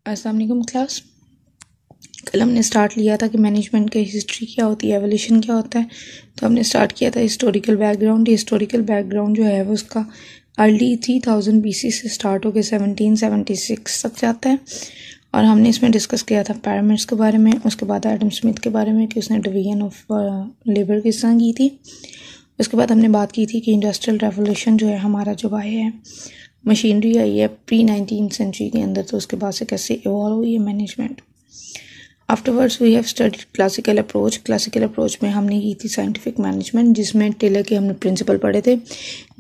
अस्सलाम वालेकुम क्लास। कल हमने स्टार्ट लिया था कि मैनेजमेंट की हिस्ट्री क्या होती है, एवोल्यूशन क्या होता है। तो हमने स्टार्ट किया था हिस्टोरिकल बैकग्राउंड। हिस्टोरिकल बैकग्राउंड जो है वो उसका अर्ली 3000 BC से स्टार्ट होकर 1776 तक जाता है। और हमने इसमें डिस्कस किया था पिरामिड्स के बारे में, उसके बाद एडम स्मिथ के बारे में कि उसने डिवीजन ऑफ लेबर किस तरह की थी। उसके बाद हमने बात की थी कि इंडस्ट्रियल रेवोल्यूशन जो है हमारा जब आया है, मशीनरी आई है प्री 19th सेंचुरी के अंदर, तो उसके बाद से कैसे इवॉल्व हुई है management. Afterwards we have studied classical approach. Classical approach में हमने की थी साइंटिफिक मैनेजमेंट, जिसमें टेलर के हमने प्रिंसिपल पढ़े थे,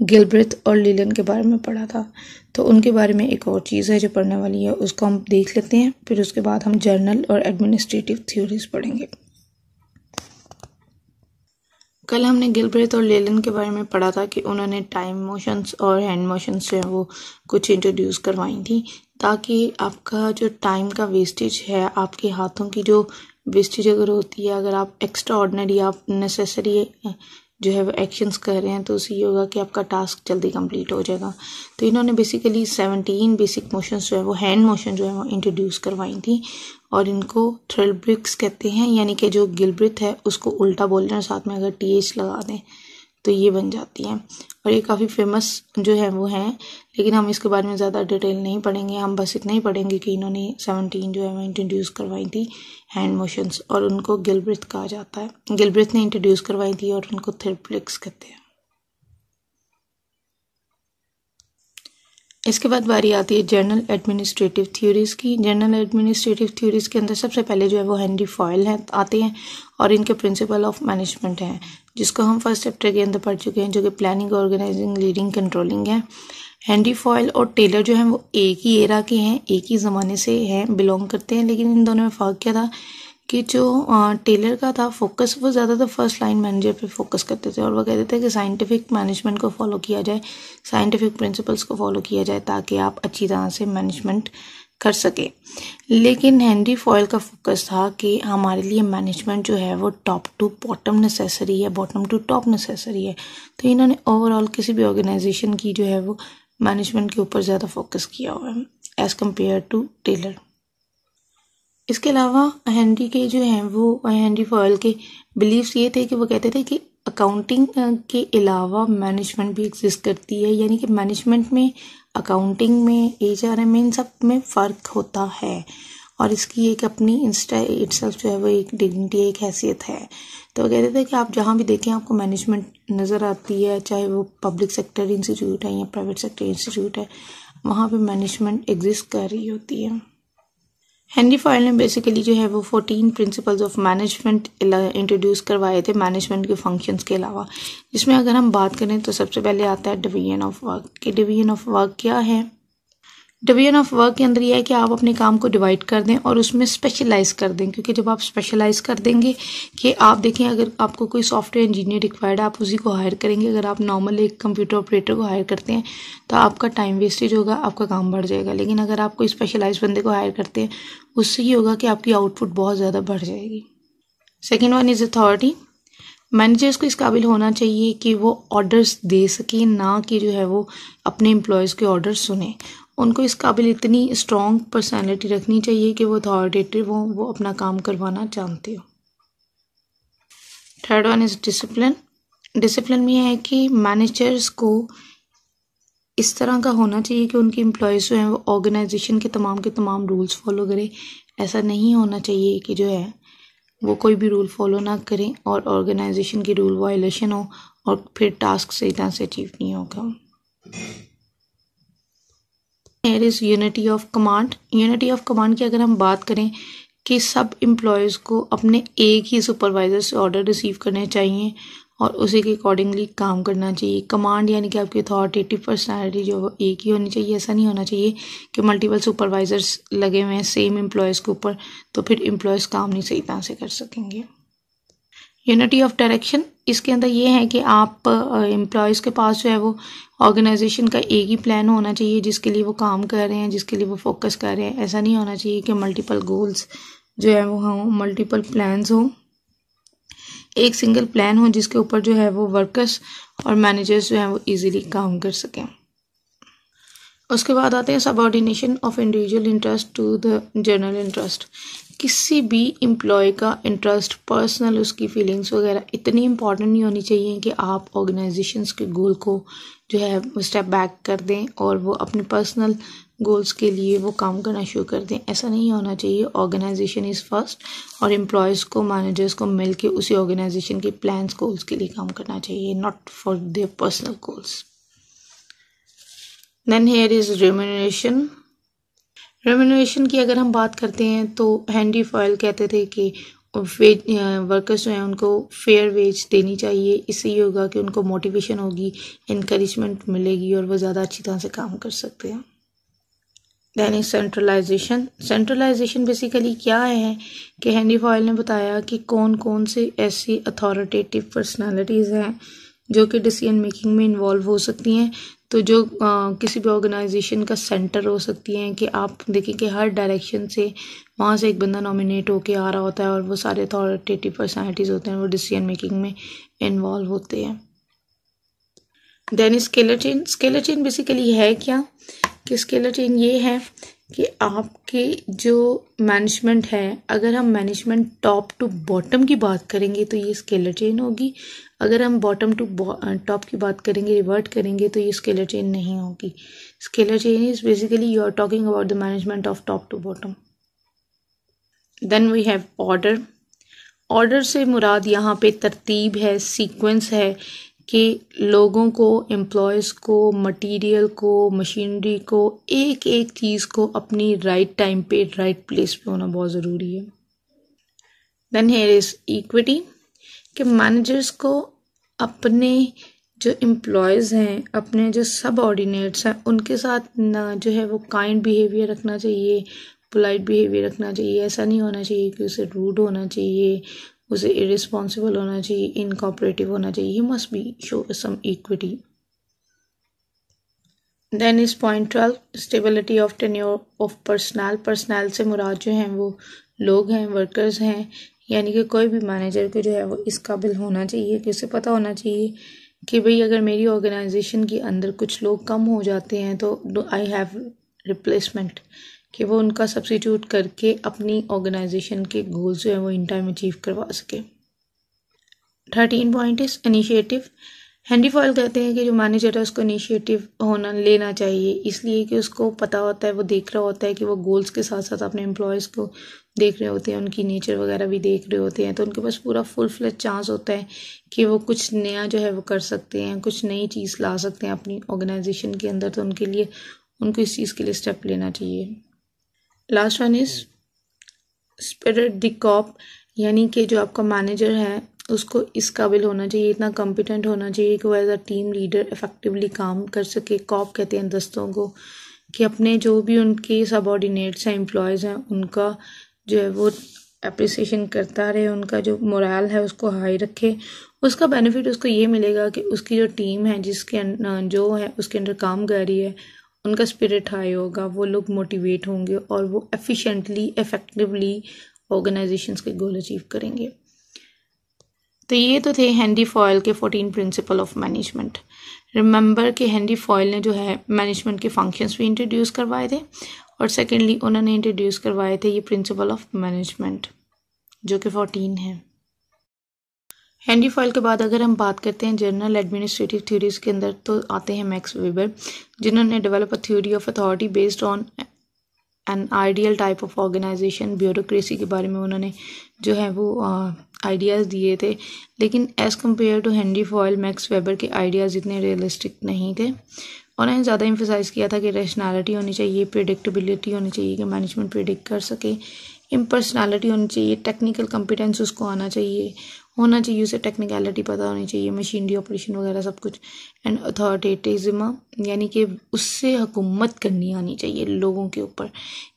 गिलब्रेथ और लीलन के बारे में पढ़ा था। तो उनके बारे में एक और चीज़ है जो पढ़ने वाली है, उसको हम देख लेते हैं। फिर उसके बाद हम जर्नल और एडमिनिस्ट्रेटिव थ्योरीज पढ़ेंगे। कल हमने गिलब्रेथ और लेलन के बारे में पढ़ा था कि उन्होंने टाइम मोशंस और हैंड मोशंस जो है वो कुछ इंट्रोड्यूस करवाई थी, ताकि आपका जो टाइम का वेस्टेज है, आपके हाथों की जो वेस्टेज अगर होती है, अगर आप एक्स्ट्रा ऑर्डिनरी आप नेसेसरी जो है वो एक्शंस कर रहे हैं, तो उससे ये होगा कि आपका टास्क जल्दी कंप्लीट हो जाएगा। तो इन्होंने बेसिकली 17 बेसिक मोशंस जो है वो हैंड मोशन जो है वो इंट्रोड्यूस करवाई थी, और इनको थ्रिल ब्रिक्स कहते हैं। यानी कि जो गिलब्रेथ है उसको उल्टा बोलना और साथ में अगर TH लगा दें तो ये बन जाती हैं। और ये काफ़ी फेमस जो है वो हैं, लेकिन हम इसके बारे में ज़्यादा डिटेल नहीं पढ़ेंगे। हम बस इतना ही पढ़ेंगे कि इन्होंने 17 जो है वो इंट्रोड्यूस करवाई थी हैंड मोशंस, और उनको गिलब्रेथ कहा जाता है। गिलब्रेथ ने इंट्रोड्यूस करवाई थी और उनको थ्रिल ब्रिक्स कहते हैं। इसके बाद बारी आती है जर्नल एडमिनिस्ट्रेटिव थ्योरीज की। जर्नल एडमिनिस्ट्रेटिव थ्योरीज के अंदर सबसे पहले जो है वो हेनरी फॉयल हैं आते हैं, और इनके प्रिंसिपल ऑफ मैनेजमेंट हैं, जिसको हम फर्स्ट चैप्टर के अंदर पढ़ चुके हैं, जो कि प्लानिंग, ऑर्गेनाइजिंग, लीडिंग, कंट्रोलिंग है। हेनरी फॉयल और टेलर जो हैं वो एक ही एरा के हैं, एक ही ज़माने से हैं, बिलोंग करते हैं। लेकिन इन दोनों में फ़र्क क्या था कि जो टेलर का था फोकस, वो ज़्यादातर फर्स्ट लाइन मैनेजर पे फोकस करते थे, और वो कहते थे कि साइंटिफिक मैनेजमेंट को फॉलो किया जाए, साइंटिफिक प्रिंसिपल्स को फॉलो किया जाए, ताकि आप अच्छी तरह से मैनेजमेंट कर सके। लेकिन हेनरी फॉयल का फोकस था कि हमारे लिए मैनेजमेंट जो है वो टॉप टू बॉटम नेसेसरी है, बॉटम टू टॉप नेसेसरी है। तो इन्होंने ओवरऑल किसी भी ऑर्गेनाइजेशन की जो है वो मैनेजमेंट के ऊपर ज़्यादा फोकस किया हुआ है एज़ कम्पेयर टू टेलर। इसके अलावा हेनरी के जो हैं वो हेनरी फॉयल के बिलीव्स ये थे कि वो कहते थे कि अकाउंटिंग के अलावा मैनेजमेंट भी एग्जिस्ट करती है। यानी कि मैनेजमेंट में, अकाउंटिंग में, HR में, इन सब में फ़र्क होता है, और इसकी एक अपनी इटसेल्फ जो है वो एक डिग्निटी, एक हैसियत है। तो वो कहते थे कि आप जहाँ भी देखें आपको मैनेजमेंट नज़र आती है, चाहे वो पब्लिक सेक्टर इंस्टीट्यूट है या प्राइवेट सेक्टर इंस्टीट्यूट है, वहाँ पे मैनेजमेंट एग्जिस्ट कर रही होती है। हेनरी फॉयल ने बेसिकली जो है वो 14 प्रिंसिपल्स ऑफ मैनेजमेंट इंट्रोड्यूस करवाए थे मैनेजमेंट के फंक्शंस के अलावा, जिसमें अगर हम बात करें तो सबसे पहले आता है डिवीजन ऑफ वर्क। कि डिवीजन ऑफ वर्क क्या है? डिवीजन ऑफ वर्क के अंदर यह है कि आप अपने काम को डिवाइड कर दें और उसमें स्पेशलाइज कर दें। क्योंकि जब आप स्पेशलाइज कर देंगे, कि आप देखें अगर आपको कोई सॉफ्टवेयर इंजीनियर रिक्वायर्ड है, आप उसी को हायर करेंगे। अगर आप नॉर्मल एक कंप्यूटर ऑपरेटर को हायर करते हैं तो आपका टाइम वेस्टेज होगा, आपका काम बढ़ जाएगा। लेकिन अगर आप कोई स्पेशलाइज बंदे को हायर करते हैं, उससे ये होगा कि आपकी आउटपुट बहुत ज़्यादा बढ़ जाएगी। Second one is authority. Managers को इस काबिल होना चाहिए कि वो ऑर्डर्स दे सकें, ना कि जो है वो अपने एम्प्लॉयज़ के ऑर्डर्स सुने। उनको इस काबिल इतनी स्ट्रॉन्ग पर्सनालिटी रखनी चाहिए कि वो अथॉरिटेटिव हो, वो अपना काम करवाना जानते हो। Third one is discipline. Discipline में है कि मैनेजर्स को इस तरह का होना चाहिए कि उनके एम्प्लॉयज़ जो हैं वो ऑर्गेनाइजेशन के तमाम रूल्स फॉलो करें। ऐसा नहीं होना चाहिए कि जो है वो कोई भी रूल फॉलो ना करें और ऑर्गेनाइजेशन की रूल वायलेशन हो और फिर टास्क सही तरह से अचीव नहीं होगा। Here is unity of command. Unity of command की अगर हम बात करें कि सब एम्प्लॉयज़ को अपने एक ही सुपरवाइज़र से ऑर्डर रिसीव करने चाहिए और उसी के अकॉर्डिंगली काम करना चाहिए। कमांड यानी कि आपकी अथॉरिटेटिव पर्सनालिटी जो वो एक ही होनी चाहिए। ऐसा नहीं होना चाहिए कि मल्टीपल सुपरवाइजर्स लगे हुए हैं सेम एम्प्लॉयज़ के ऊपर, तो फिर एम्प्लॉयज़ काम नहीं सही तरह से कर सकेंगे। यूनिटी ऑफ डायरेक्शन, इसके अंदर ये है कि आप एम्प्लॉयज़ के पास जो है वो ऑर्गेनाइजेशन का एक ही प्लान होना चाहिए जिसके लिए वो काम कर रहे हैं, जिसके लिए वो फोकस कर रहे हैं। ऐसा नहीं होना चाहिए कि मल्टीपल गोल्स जो है वो हों, मल्टीपल प्लान्स हों। एक सिंगल प्लान हो जिसके ऊपर जो है वो वर्कर्स और मैनेजर्स जो हैं वो इजीली काम कर सकें। उसके बाद आते हैं subordination of individual interest to the general interest. किसी भी एम्प्लॉय का इंटरेस्ट, पर्सनल उसकी फीलिंग्स वगैरह इतनी इंपॉर्टेंट नहीं होनी चाहिए कि आप ऑर्गेनाइजेशंस के गोल को जो है स्टेप बैक कर दें और वो अपने पर्सनल गोल्स के लिए वो काम करना शुरू कर दें। ऐसा नहीं होना चाहिए। ऑर्गेनाइजेशन इज़ फर्स्ट और एम्प्लॉयज़ को, मैनेजर्स को मिल के उसी ऑर्गेनाइजेशन के प्लान्स, गोल्स के लिए काम करना चाहिए, not for their personal goals. Then here is remuneration. Remuneration की अगर हम बात करते हैं तो हेनरी फॉयल कहते थे कि वेज वर्कर्स जो हैं उनको फेयर वेज देनी चाहिए। इससे ये होगा कि उनको मोटिवेशन होगी, इनकरेजमेंट मिलेगी और वो ज़्यादा अच्छी तरह से काम कर सकते हैं। Then is centralisation. Centralisation basically क्या है कि हेनरी फॉयल ने बताया कि कौन कौन से ऐसी अथॉरिटेटिव पर्सनालिटीज़ हैं जो कि डिसीजन मेकिंग में इन्वॉल्व हो सकती हैं। तो जो किसी भी ऑर्गेनाइजेशन का सेंटर हो सकती हैं कि आप देखें कि हर डायरेक्शन से वहाँ से एक बंदा नॉमिनेट होके आ रहा होता है और वो सारे अथॉरिटेटिव पर्सनालिटीज़ होते हैं, वो डिसीजन मेकिंग में इन्वॉल्व होते हैं। Then scalar chain. Scalar chain basically है क्या कि स्केलर चेन ये है कि आपके जो मैनेजमेंट है, अगर हम मैनेजमेंट टॉप टू बॉटम की बात करेंगे तो ये स्केलर चेन होगी। अगर हम बॉटम टू टॉप की बात करेंगे, रिवर्ट करेंगे, तो ये स्केलर चेन नहीं होगी। Scalar chain is basically you are talking about the management of top to bottom. Then we have order. Order से मुराद यहाँ पे तरतीब है, सीक्वेंस है कि लोगों को, एम्प्लॉयज़ को, मटेरियल को, मशीनरी को, एक एक चीज़ को अपनी राइट टाइम पे, राइट प्लेस पे होना बहुत ज़रूरी है। देन हेयर इज़ इक्विटी कि मैनेजर्स को अपने जो एम्प्लॉयज़ हैं, अपने जो सब ऑर्डिनेट्स हैं, उनके साथ ना जो है वो काइंड बिहेवियर रखना चाहिए, पोलाइट बिहेवियर रखना चाहिए। ऐसा नहीं होना चाहिए कि उसे रूड होना चाहिए, उसे इरिस्पॉन्सिबल होना चाहिए, इनकोऑपरेटिव होना चाहिए। He must be show some equity. Then is point 12 stability of tenure of personal. Personal से मुराद जो हैं वो लोग हैं, वर्कर्स हैं, यानी कि कोई भी मैनेजर को जो है वो इस काबिल होना चाहिए कि उसे पता होना चाहिए कि भाई अगर मेरी ऑर्गेनाइजेशन के अंदर कुछ लोग कम हो जाते हैं तो आई हैव रिप्लेसमेंट, कि वो उनका सब्स्टिट्यूट करके अपनी ऑर्गेनाइजेशन के गोल्स जो है वो इन टाइम अचीव करवा सके। 13 point is initiative. Henry foil कहते हैं कि जो मैनेजर है उसको इनिशिएटिव लेना चाहिए, इसलिए कि उसको पता होता है, वो देख रहा होता है कि वो गोल्स के साथ साथ अपने एम्प्लॉयज़ को देख रहे होते हैं, उनकी नेचर वगैरह भी देख रहे होते हैं, तो उनके पास पूरा फुल फ्लेज चांस होता है कि वो कुछ नया जो है वो कर सकते हैं, कुछ नई चीज़ ला सकते हैं अपनी ऑर्गेनाइजेशन के अंदर। तो उनके लिए उनको इस चीज़ के लिए स्टेप लेना चाहिए। Last one is spirit de corps, यानी कि जो आपका मैनेजर है उसको इस काबिल होना चाहिए, इतना कॉम्पिटेंट होना चाहिए कि वो as a team leader effectively काम कर सके। कॉप कहते हैं दस्तों को, कि अपने जो भी उनके सबऑर्डिनेट्स हैं, एम्प्लॉयज़ हैं, उनका जो है वो अप्रिसिएशन करता रहे, उनका जो मोरल है उसको हाई रखे। उसका बेनिफिट उसको ये मिलेगा कि उसकी जो टीम है जिसके जो है उसके अंदर काम कर रही है, उनका स्पिरिट हाई होगा, वो लोग मोटिवेट होंगे और वो एफिशिएंटली, इफेक्टिवली ऑर्गेनाइजेशंस के गोल अचीव करेंगे। तो ये तो थे हेनरी फॉयल के 14 प्रिंसिपल ऑफ मैनेजमेंट। रिमेंबर कि हेनरी फॉयल ने जो है मैनेजमेंट के फंक्शंस भी इंट्रोड्यूस करवाए थे और सेकेंडली उन्होंने इंट्रोड्यूस करवाए थे ये प्रिंसिपल ऑफ मैनेजमेंट जो कि 14 है। हेनरी फॉयल के बाद अगर हम बात करते हैं जनरल एडमिनिस्ट्रेटिव थ्योरीज के अंदर, तो आते हैं मैक्स वेबर, जिन्होंने develop a theory of authority based on an ideal type of organisation. Bureaucracy के बारे में उन्होंने जो है वो आइडियाज़ दिए थे, लेकिन as compared to Henri Fayol, Max Weber के आइडियाज़ इतने रियलिस्टिक नहीं थे। उन्होंने ज़्यादा एम्फेसाइज़ किया था कि रैशनैलिटी होनी चाहिए, प्रेडिक्टेबिलिटी होनी चाहिए कि मैनेजमेंट प्रेडिक्ट कर सके, इम्पर्सनैलिटी होनी चाहिए, टेक्निकल कॉम्पिटेंस उसको आना चाहिए, होना चाहिए उसे टेक्निकलिटी पता होनी चाहिए, मशीनरी ऑपरेशन वगैरह सब कुछ, एंड अथॉरिटेटिज्म यानी कि उससे हुकूमत करनी आनी चाहिए लोगों के ऊपर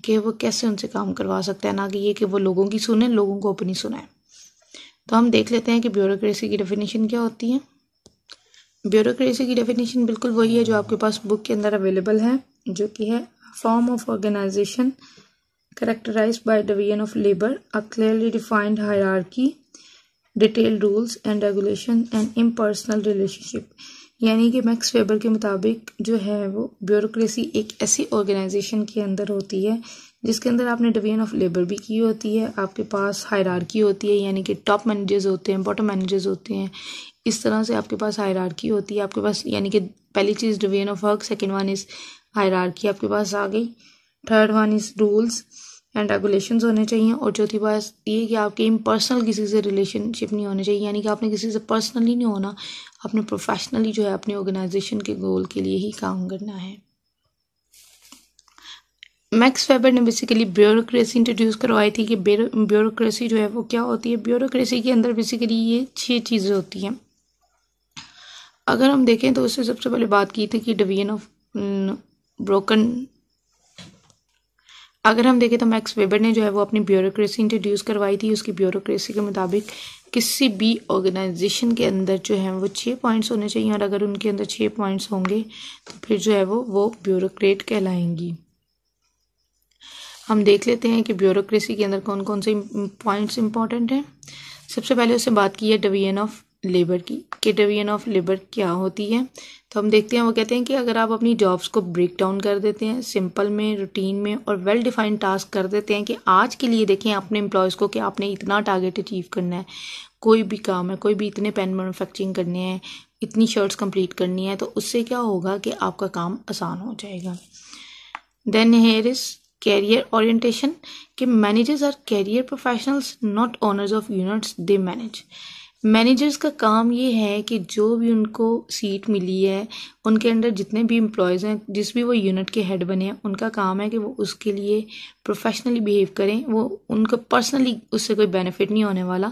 कि वो कैसे उनसे काम करवा सकता है, ना कि ये कि वो लोगों की सुने, लोगों को अपनी सुनाए। तो हम देख लेते हैं कि ब्यूरोक्रेसी की डेफिनेशन क्या होती है। ब्यूरोक्रेसी की डेफिनेशन बिल्कुल वही है जो आपके पास बुक के अंदर अवेलेबल है, जो कि है form of organisation characterized by division of labor, a clearly defined hierarchy, detailed rules and regulation and impersonal relationship। यानी कि मैक्स वेबर के मुताबिक जो है वो ब्यूरोक्रेसी एक ऐसी ऑर्गेनाइजेशन के अंदर होती है जिसके अंदर आपने डिवीजन ऑफ लेबर भी की होती है, आपके पास हायरार्की होती है, यानी कि टॉप मैनेजर्स होते हैं, बॉटम मैनेजर्स होते हैं, इस तरह से आपके पास हायरार्की होती है आपके पास। यानी कि पहली चीज़ division of work, second one is hierarchy आपके पास आ गई, third one is rules and regulations होने चाहिए, और चौथी बात ये कि आपके इम्पर्सनल किसी से रिलेशनशिप नहीं होने चाहिए, यानी कि आपने किसी से पर्सनली नहीं होना, आपने प्रोफेशनली जो है अपनी ऑर्गेनाइजेशन के गोल के लिए ही काम करना है। मैक्स वेबर ने बेसिकली ब्यूरोक्रेसी इंट्रोड्यूस करवाई थी कि ब्यूरोक्रेसी जो है वो क्या होती है। ब्यूरोक्रेसी के अंदर बेसिकली ये 6 चीज़ें होती हैं। अगर हम देखें तो उससे सबसे पहले बात की थी कि डिवीजन ऑफ ब्रोकन। अगर हम देखें तो मैक्स वेबर ने जो है वो अपनी ब्यूरोक्रेसी इंट्रोड्यूस करवाई थी। उसकी ब्यूरोक्रेसी के मुताबिक किसी भी ऑर्गेनाइजेशन के अंदर जो है वो 6 पॉइंट्स होने चाहिए, और अगर उनके अंदर 6 पॉइंट्स होंगे तो फिर जो है वो ब्यूरोक्रेट कहलाएंगी। हम देख लेते हैं कि ब्यूरोक्रेसी के अंदर कौन कौन से पॉइंट्स इंपॉर्टेंट हैं। सबसे पहले उससे बात की है डिवीजन ऑफ लेबर की, कि डिवीजन ऑफ लेबर क्या होती है। तो हम देखते हैं वो कहते हैं कि अगर आप अपनी जॉब्स को ब्रेक डाउन कर देते हैं सिंपल में, रूटीन में और वेल डिफाइंड टास्क कर देते हैं कि आज के लिए देखें अपने एम्प्लॉयज़ को कि आपने इतना टारगेट अचीव करना है, कोई भी काम है, कोई भी इतने पेन मैन्युफैक्चरिंग करने हैं, इतनी शर्ट्स कंप्लीट करनी है, तो उससे क्या होगा कि आपका काम आसान हो जाएगा। Then here is career orientation, कि managers are career professionals not owners of units they manage. Managers का काम ये है कि जो भी उनको सीट मिली है उनके अंदर जितने भी एम्प्लॉयज़ हैं, जिस भी वो यूनिट के हेड बने हैं, उनका काम है कि वो उसके लिए प्रोफेशनली बिहेव करें। वो उनको पर्सनली उससे कोई बेनिफिट नहीं होने वाला,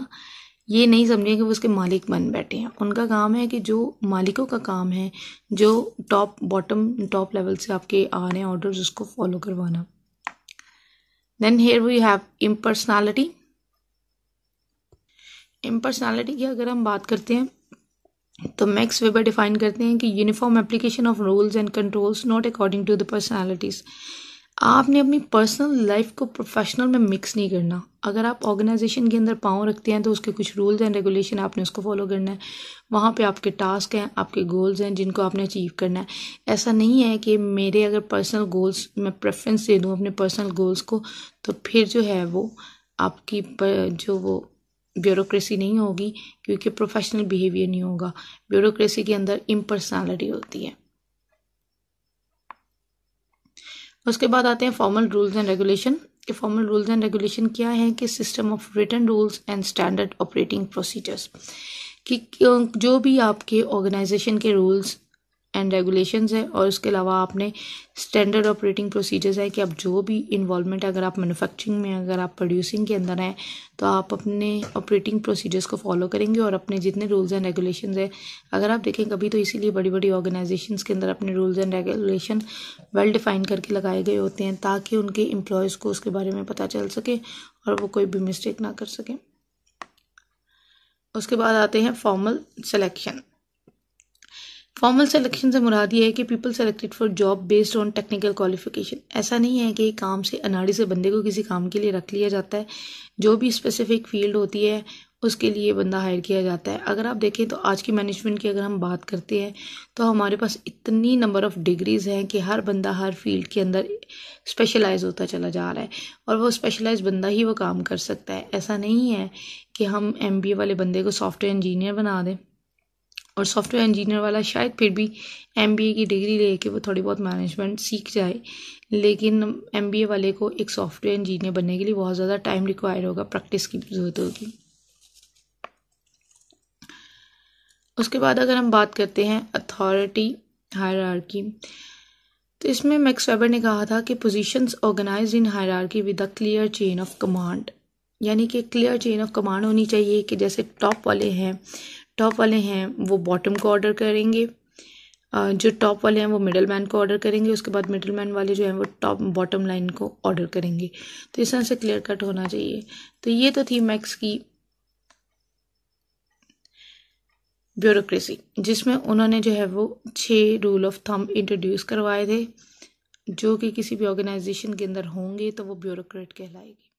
ये नहीं समझें कि वो उसके मालिक बन बैठे हैं। उनका काम है कि जो मालिकों का काम है, जो टॉप लेवल से आपके आ रहे हैं ऑर्डर्स, उसको फॉलो करवाना। Then here we have impersonality. Impersonality की अगर हम बात करते हैं तो मैक्स वेबर डिफाइन करते हैं कि uniform application of rules and controls not according to the personalities. आपने अपनी पर्सनल लाइफ को प्रोफेशनल में मिक्स नहीं करना। अगर आप ऑर्गेनाइजेशन के अंदर पाँव रखते हैं तो उसके कुछ रूल्स एंड रेगुलेशन आपने उसको फॉलो करना है। वहाँ पे आपके टास्क हैं, आपके गोल्स हैं जिनको आपने अचीव करना है। ऐसा नहीं है कि मेरे अगर पर्सनल गोल्स मैं प्रेफरेंस दे दूँ अपने पर्सनल गोल्स को, तो फिर जो है वो आपकी जो वो ब्यूरोक्रेसी नहीं होगी, क्योंकि प्रोफेशनल बिहेवियर नहीं होगा। ब्यूरोक्रेसी के अंदर इम्पर्सनैलिटी होती है। उसके बाद आते हैं फॉर्मल रूल्स एंड रेगुलेशन। कि फॉर्मल रूल्स एंड रेगुलेशन क्या है कि system of written rules and standard operating procedures, कि जो भी आपके ऑर्गेनाइजेशन के रूल्स एंड रेगुलेशंस है और उसके अलावा आपने स्टैंडर्ड ऑपरेटिंग प्रोसीजर्स है कि आप जो भी इन्वॉल्वमेंट, अगर आप मैन्युफैक्चरिंग में, अगर आप प्रोड्यूसिंग के अंदर हैं, तो आप अपने ऑपरेटिंग प्रोसीजर्स को फॉलो करेंगे और अपने जितने रूल्स एंड रेगुलेशंस है, अगर आप देखें कभी तो इसीलिए बड़ी बड़ी ऑर्गेनाइजेशंस के अंदर अपने rules and regulation well define करके लगाए गए होते हैं ताकि उनके एम्प्लॉयज़ को उसके बारे में पता चल सके और वो कोई भी मिस्टेक ना कर सकें। उसके बाद आते हैं फॉर्मल सिलेक्शन। फॉर्मल सिलेक्शन से मुराद ये है कि people selected for job based on technical qualification. ऐसा नहीं है कि काम से अनाड़ी से बंदे को किसी काम के लिए रख लिया जाता है। जो भी स्पेसिफिक फील्ड होती है उसके लिए बंदा हायर किया जाता है। अगर आप देखें तो आज की मैनेजमेंट की अगर हम बात करते हैं तो हमारे पास इतनी नंबर ऑफ डिग्रीज हैं कि हर बंदा हर फील्ड के अंदर स्पेशलाइज होता चला जा रहा है और वो स्पेशलाइज बंदा ही वो काम कर सकता है। ऐसा नहीं है कि हम MBA वाले बंदे को सॉफ्टवेयर इंजीनियर बना दें और सॉफ्टवेयर इंजीनियर वाला शायद फिर भी MBA की डिग्री लेके वो थोड़ी बहुत मैनेजमेंट सीख जाए, लेकिन MBA वाले को एक सॉफ्टवेयर इंजीनियर बनने के लिए बहुत ज़्यादा टाइम रिक्वायर होगा, प्रैक्टिस की ज़रूरत होगी। उसके बाद अगर हम बात करते हैं अथॉरिटी हायरार्की, तो इसमें मैक्स वेबर ने कहा था कि positions organised in hierarchy with a clear chain of command, यानी कि क्लियर चेन ऑफ कमांड होनी चाहिए कि जैसे टॉप वाले हैं वो बॉटम को ऑर्डर करेंगे, जो टॉप वाले हैं वो मिडल मैन को ऑर्डर करेंगे, उसके बाद मिडल मैन वाले जो हैं वो टॉप बॉटम लाइन को ऑर्डर करेंगे। तो इस तरह से क्लियर कट होना चाहिए। तो ये तो थी मैक्स की ब्यूरोक्रेसी, जिसमें उन्होंने जो है वो 6 रूल ऑफ थंब इंट्रोड्यूस करवाए थे जो कि किसी भी ऑर्गेनाइजेशन के अंदर होंगे तो वो ब्यूरोक्रेट कहलाएगी।